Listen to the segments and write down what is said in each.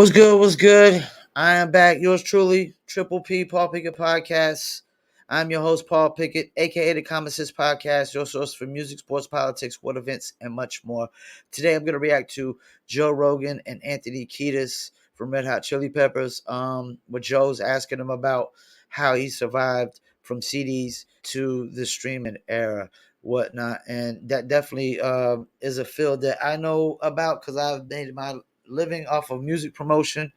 What's good? What's good? I am back. Yours truly, Triple P Paul Pickett Podcast. I'm your host, Paul Pickett, aka the Common Sense Podcast, your source for music, sports, politics, sport events, and much more. Today, I'm going to react to Joe Rogan and Anthony Kiedis from Red Hot Chili Peppers. Where Joe's asking him about how he survived from CDs to the streaming era, whatnot, and that definitely is a field that I know about because I've made my living off of music promotion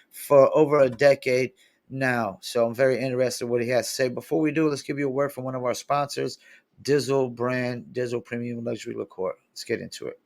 for over a decade now. So I'm very interested in what he has to say. Before we do, let's give you a word from one of our sponsors, Dizzle brand, Dizzle Premium Luxury Liqueur. Let's get into it.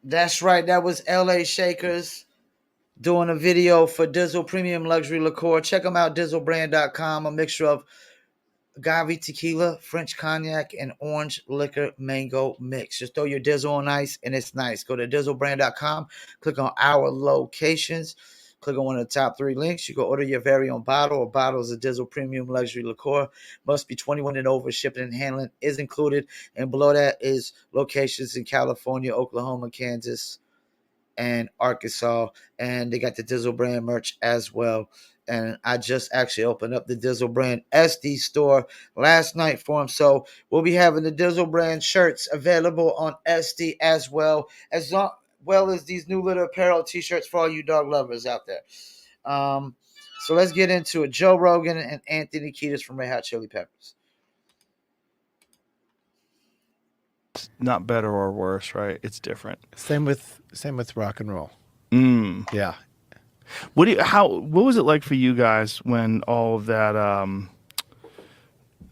That's right. That was LA Shakers doing a video for Dizzle Premium Luxury Liqueur. Check them out, dizzlebrand.com. A mixture of agave tequila, French cognac, and orange liquor mango mix. Just throw your Dizzle on ice, and it's nice. Go to dizzlebrand.com, click on our locations, click on one of the top 3 links. You can order your very own bottle or bottles of Dizzle Premium Luxury Liqueur. Must be 21 and over. Shipping and handling is included. And below that is locations in California, Oklahoma, Kansas, and Arkansas. And they got the Dizzle brand merch as well. And I just actually opened up the Dizzle brand SD store last night for them. So we'll be having the Dizzle brand shirts available on SD as well as these new little apparel t-shirts for all you dog lovers out there. So let's get into it. Joe Rogan and Anthony Kiedis from Red Hot Chili Peppers. It's not better or worse, right? It's different. Same with rock and roll. Yeah. What was it like for you guys when all of that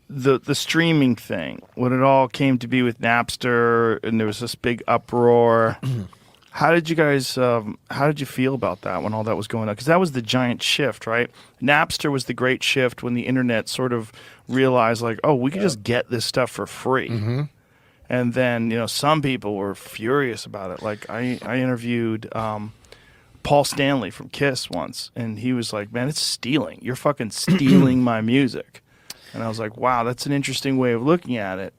the streaming thing, when it all came to be with Napster and there was this big uproar? How did you guys how did you feel about that when all that was going on? Because that was the giant shift, right? Napster was the great shift when the internet sort of realized, like, oh, we could just get this stuff for free. And then, some people were furious about it. Like I interviewed Paul Stanley from Kiss once, and he was like, man, it's stealing. You're fucking stealing my music. And I was like, wow, that's an interesting way of looking at it.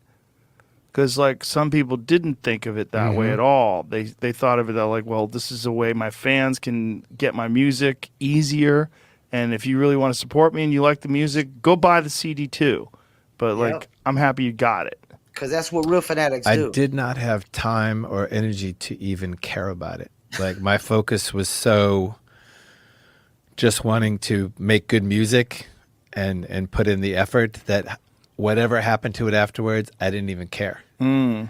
Because, like, some people didn't think of it that way at all. They thought of it like, well, this is a way my fans can get my music easier. And if you really want to support me and you like the music, go buy the CD too. But, like, I'm happy you got it. Because that's what real fanatics do. I did not have time or energy to even care about it. Like, my focus was so just wanting to make good music and put in the effort that whatever happened to it afterwards, I didn't even care. Well,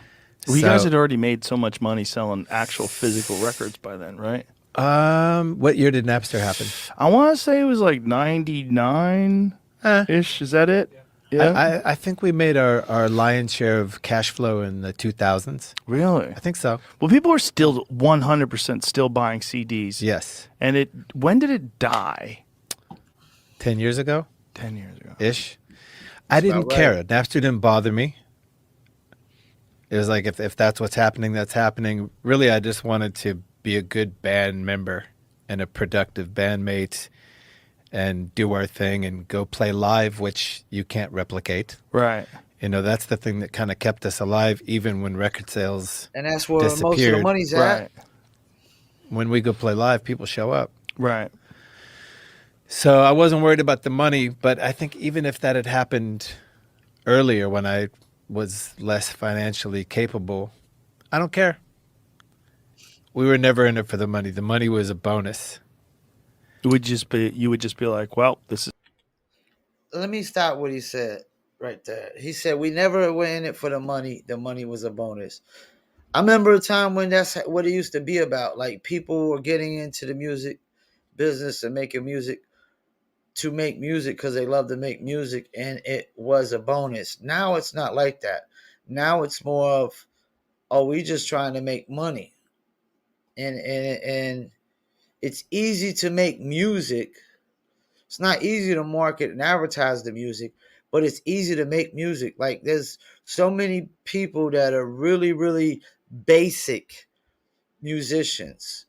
you guys had already made so much money selling actual physical records by then, right? What year did Napster happen? I want to say it was like 99-ish. Is that it? Yeah. I think we made our lion's share of cash flow in the 2000s. Really? I think so. Well, people are still 100% still buying CDs. Yes. And when did it die? 10 years ago? 10 years ago. Ish. I didn't care. Napster didn't bother me. It was like, if that's what's happening, that's happening. Really, I just wanted to be a good band member and a productive bandmate and do our thing and go play live, which you can't replicate. Right. That's the thing that kind of kept us alive, even when record sales and that's where disappeared. most of the money's at. Right. When we go play live, people show up. Right. So I wasn't worried about the money, but I think even if that had happened earlier when I was less financially capable, I don't care. We were never in it for the money. The money was a bonus. You would just be like, well, this is. Let me stop what he said right there. He said we never were in it for the money. The money was a bonus. I remember a time when that's what it used to be about. Like people were getting into the music business and making music to make music because they love to make music, and it was a bonus. Now it's not like that. Now it's more of, oh, we just trying to make money, and it's easy to make music. It's not easy to market and advertise the music, but it's easy to make music. Like there's so many people that are really, really basic musicians,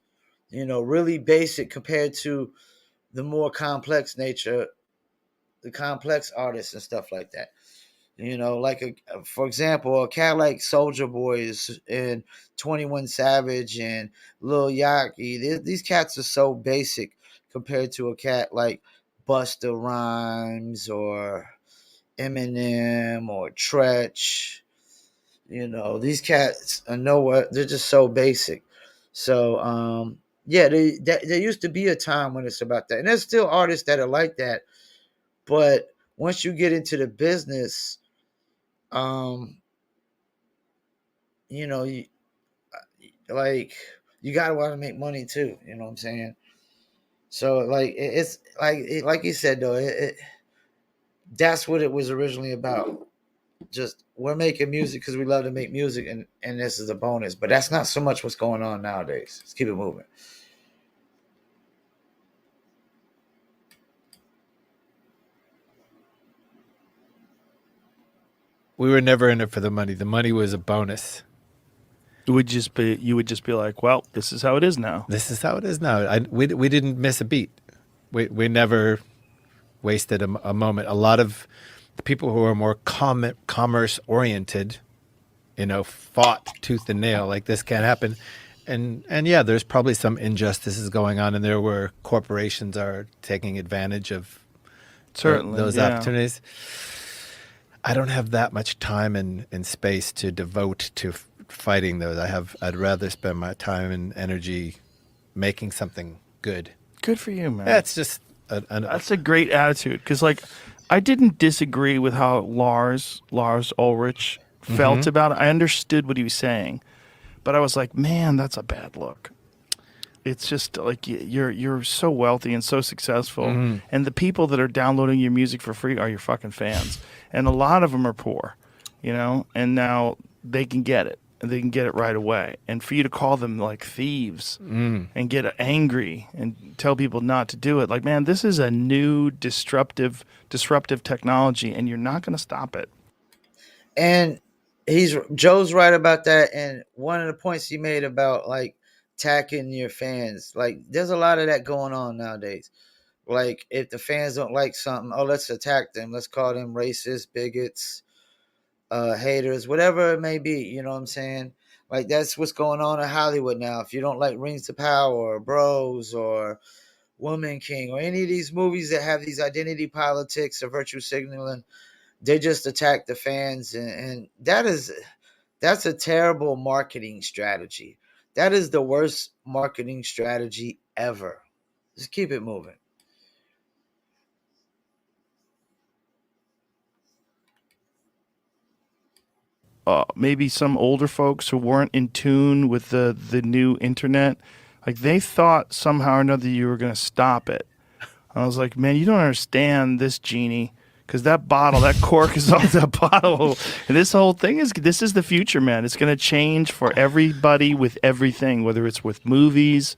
really basic compared to the more complex nature, the complex artists and stuff like that. Like for example, a cat like Soldier Boys and 21 Savage and Lil Yachty. These cats are so basic compared to a cat like Busta Rhymes or Eminem or Tretch. These cats are nowhere. They're just so basic. So yeah, there used to be a time when it's about that, and there's still artists that are like that. But once you get into the business, um, you know, you, like you gotta want to make money too. You know what I'm saying? So it's like you said though, that's what it was originally about. Just we're making music because we love to make music, and this is a bonus. But that's not so much what's going on nowadays. Let's keep it moving. We were never in it for the money. The money was a bonus. You would just be like, well, this is how it is now. This is how it is now. We didn't miss a beat. We never wasted a moment. A lot of the people who are more commerce oriented, fought tooth and nail, like this can't happen. And yeah, there's probably some injustices going on in there where corporations are taking advantage of Certainly those yeah. opportunities. I don't have that much time and space to devote to fighting those. I'd rather spend my time and energy making something good. Good for you, man. That's just that's a great attitude. Because I didn't disagree with how Lars Ulrich felt about it. I understood what he was saying, but I was like, man, that's a bad look. It's just like you're so wealthy and so successful, and the people that are downloading your music for free are your fucking fans, and a lot of them are poor, and now they can get it, and they can get it right away. And for you to call them like thieves and get angry and tell people not to do it, like, man, this is a new disruptive technology, and you're not going to stop it. And Joe's right about that. And one of the points he made about like attacking your fans, like there's a lot of that going on nowadays. Like if the fans don't like something, oh, let's attack them. Let's call them racist, bigots, haters, whatever it may be. You know what I'm saying? Like that's what's going on in Hollywood now. If you don't like Rings to Power or Bros or Woman King or any of these movies that have these identity politics or virtue signaling, they just attack the fans, and that's a terrible marketing strategy. That is the worst marketing strategy ever. Just keep it moving. Maybe some older folks who weren't in tune with the new internet, like they thought somehow or another you were going to stop it. I was like, man, you don't understand this, Genie, because that cork is off that bottle. And this whole thing this is the future, man. It's going to change for everybody with everything, whether it's with movies,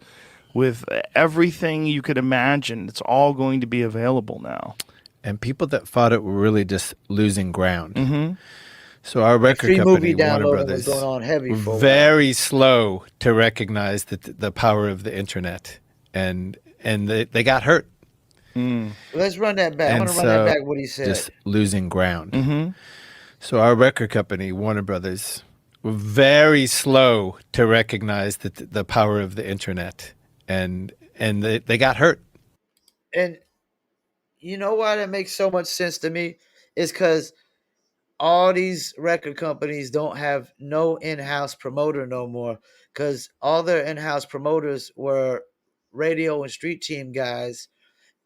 with everything you could imagine. It's all going to be available now. And people that fought it were really just losing ground. So our record company, Warner Brothers, was going on heavy for very slow to recognize the power of the internet, and they got hurt. Let's run that back. I'm going to run that back. What he said. Just losing ground. So our record company, Warner Brothers, were very slow to recognize the power of the internet, and they got hurt. And you know why that makes so much sense to me is because all these record companies don't have no in-house promoter no more, because all their in-house promoters were radio and street team guys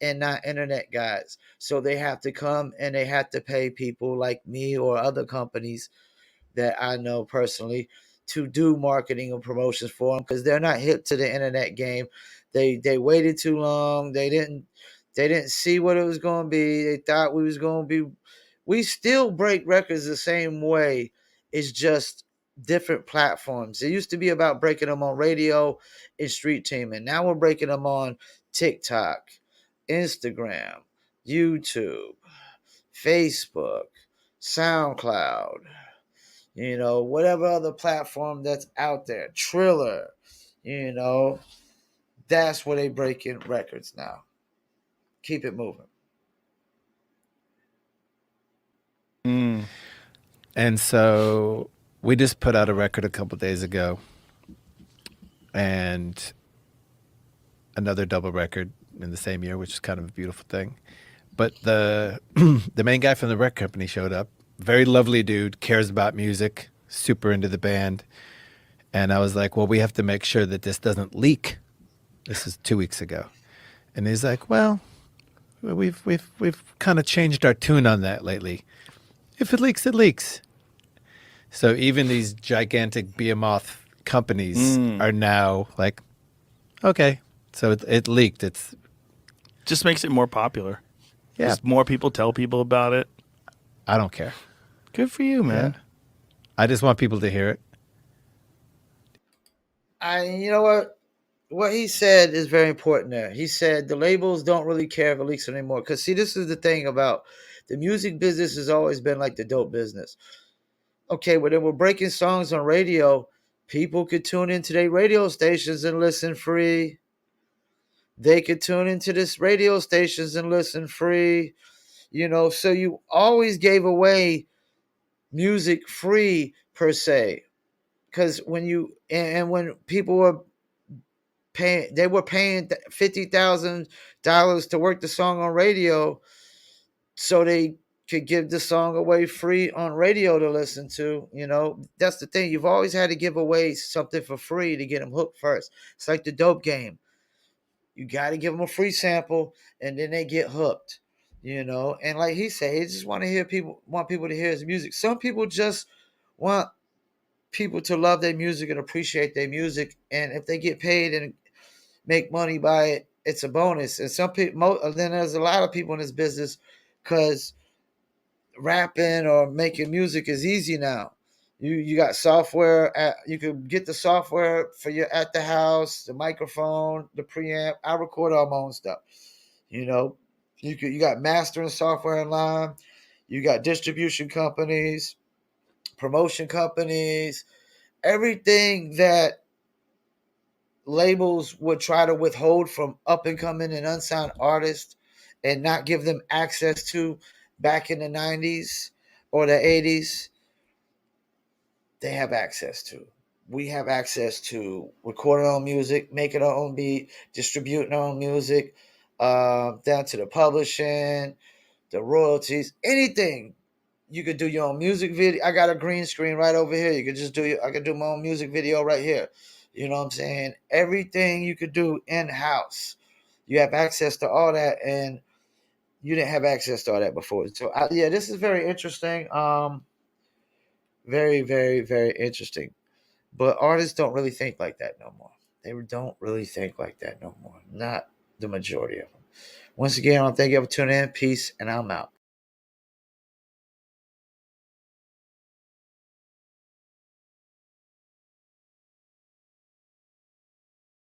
and not internet guys. So they have to come and they have to pay people like me or other companies that I know personally to do marketing and promotions for them, because they're not hip to the internet game. They waited too long. They didn't see what it was going to be. They thought we was going to be. We still break records the same way. It's just different platforms. It used to be about breaking them on radio and street teaming. Now we're breaking them on TikTok, Instagram, YouTube, Facebook, SoundCloud, whatever other platform that's out there, Triller, you know, that's where they break in records now. Keep it moving. And so we just put out a record a couple days ago, and another double record in the same year, which is kind of a beautiful thing. But the the main guy from the record company showed up. Very lovely dude, cares about music, super into the band. And I was like, well, we have to make sure that this doesn't leak. This is 2 weeks ago. And he's like, well, we've kind of changed our tune on that lately. If it leaks, it leaks. So even these gigantic behemoth companies are now like, okay, so it leaked. It's just makes it more popular. Yeah. Just more people tell people about it. I don't care. Good for you, man. Yeah. I just want people to hear it. You know what? What he said is very important there. He said the labels don't really care if it leaks anymore. Because, see, this is the thing about the music business has always been like the dope business. Okay, when they were breaking songs on radio, people could tune into their radio stations and listen free. They could tune into this radio stations and listen free. So you always gave away music free per se. Because when people were paying, they were paying $50,000 to work the song on radio, so they could give the song away free on radio to listen to. That's the thing. You've always had to give away something for free to get them hooked first. It's like the dope game. You got to give them a free sample, and then they get hooked. And like he said, he just want people to hear his music. Some people just want people to love their music and appreciate their music, and if they get paid and make money by it, it's a bonus. And some people, then there's a lot of people in this business, because rapping or making music is easy now. You got software. You can get the software for your at the house, the microphone, the preamp. I record all my own stuff. You got mastering software online. You got distribution companies, promotion companies, everything that labels would try to withhold from up and coming and unsigned artists and not give them access to back in the 90s or the 80s. They have access to. We have access to recording our own music, making our own beat, distributing our own music, down to the publishing, the royalties, anything. You could do your own music video. I got a green screen right over here. You could just I could do my own music video right here. You know what I'm saying? Everything you could do in-house. You have access to all that, and you didn't have access to all that before. So, this is very interesting. Very, very, very interesting. But artists don't really think like that no more. They don't really think like that no more. Not the majority of them. Once again, I want to thank you for tuning in. Peace, and I'm out.